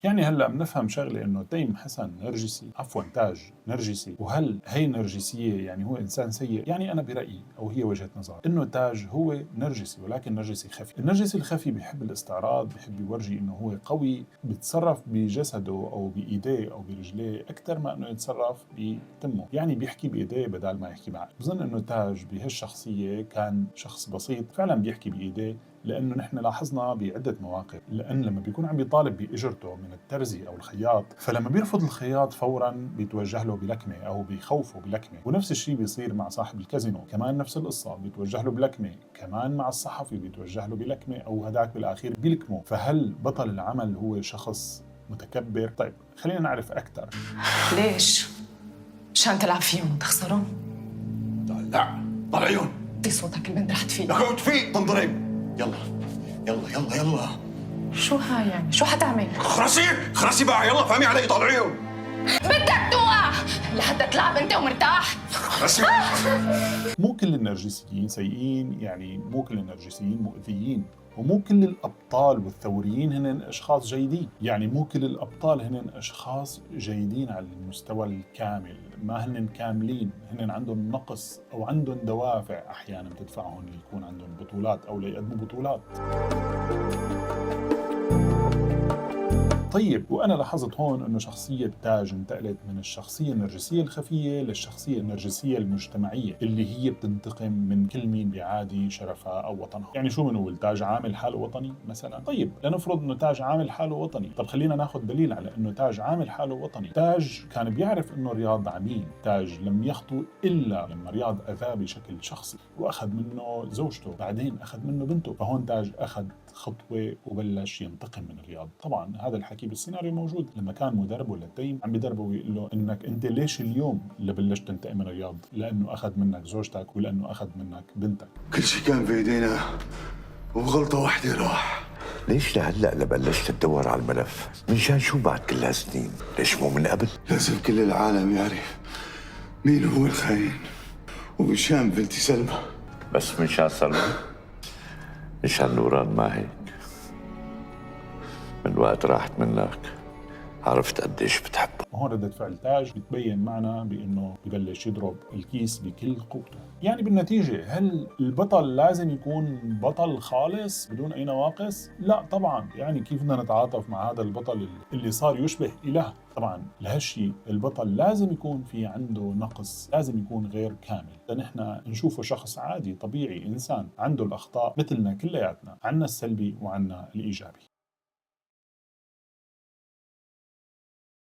يعني هلا بنفهم شغله انه تيم حسن نرجسي، عفوا تاج نرجسي، وهل هي نرجسيه يعني هو انسان سيء؟ يعني انا برايي او هي وجهه نظر انه تاج هو نرجسي ولكن نرجسي خفي. النرجسي الخفي بيحب الاستعراض، بيحب يورجي انه هو قوي، بيتصرف بجسده او بايديه او برجليه اكثر ما انه يتصرف بتمه، يعني بيحكي بايديه بدل ما يحكي بعقله. بظن انه تاج بهالشخصيه كان شخص بسيط فعلا بيحكي بايديه، لانه نحن لاحظنا بعده مواقف، لان لما بيكون عم بيطالب باجرته من الترزي او الخياط، فلما بيرفض الخياط فورا بيتوجه له بلكمه او بيخوفه بلكمه. ونفس الشيء بيصير مع صاحب الكازينو، كمان نفس القصه، بيتوجه له بلكمه. كمان مع الصحفي بيتوجه له بلكمه او هداك بالاخير بيلكمه. فهل بطل العمل هو شخص متكبر؟ طيب خلينا نعرف اكثر. ليش؟ مشان تلعب فيهم وتخسرهم؟ لا طلعيون. طي صوتك البنت رح تفيق. لك تفيق تنضرب. يلا يلا يلا يلا. شو هاي يعني؟ شو حتعمل؟ خرسي خرسي بقى، يلا فهمي علي، طلعيهم. بدك توقع لحتى تلعب انت ومرتاح. خرسي. مو كل النرجسيين سيئين، يعني مو كل النرجسيين مؤذيين، ومو كل الأبطال والثوريين هن أشخاص جيدين. يعني مو كل الأبطال هن أشخاص جيدين على المستوى الكامل، ما هن كاملين، هن عندهم نقص أو عندهم دوافع أحيانا بتدفعهم ليكون عندهم بطولات أو ليقدموا بطولات. طيب وأنا لاحظت هون أنه شخصية تاج انتقلت من الشخصية النرجسية الخفية للشخصية النرجسية المجتمعية، اللي هي بتنتقم من كل مين بيعادي شرفها أو وطنها. يعني شو بنقول؟ تاج عامل حاله وطني مثلا؟ طيب لنفرض أنه تاج عامل حاله وطني، طب خلينا ناخذ دليل على أنه تاج عامل حاله وطني. تاج كان بيعرف أنه رياض عميل، تاج لم يخطو إلا لما رياض أذاه بشكل شخصي وأخذ منه زوجته، بعدين أخذ منه بنته. فهون تاج أخذ خطوة وبلش ينتقم من رياض. طبعا هذا الحكي بالسيناريو موجود، لما كان مدربه للتيم عم بدربه ويقول له انك انت ليش اليوم اللي بلشت تنتقم من رياض؟ لانه اخذ منك زوجتك ولانه اخذ منك بنتك. كل شيء كان بايدينا وبغلطة واحدة راح. ليش لهلا بلشت تدور على الملف؟ منشان شو بعد كل هالسنين؟ ليش مو من قبل؟ لازم كل العالم يعرف مين هو الخاين، ومشان بنتي سلمى. بس منشان سلمى؟ منشان نوران ما هيك؟ من وقت راحت منك عرفت قديش بتحبه. وهون ردة فعل تاج بتبين معنا بانه ببلش يضرب الكيس بكل قوته. يعني بالنتيجة هل البطل لازم يكون بطل خالص بدون اي نواقص؟ لا طبعا. يعني كيف بدنا نتعاطف مع هذا البطل اللي صار يشبه اله؟ طبعا لهالشيء البطل لازم يكون في عنده نقص، لازم يكون غير كامل، لنحن نشوفه شخص عادي طبيعي، انسان عنده الاخطاء مثلنا كلياتنا، عنا السلبي وعنا الايجابي.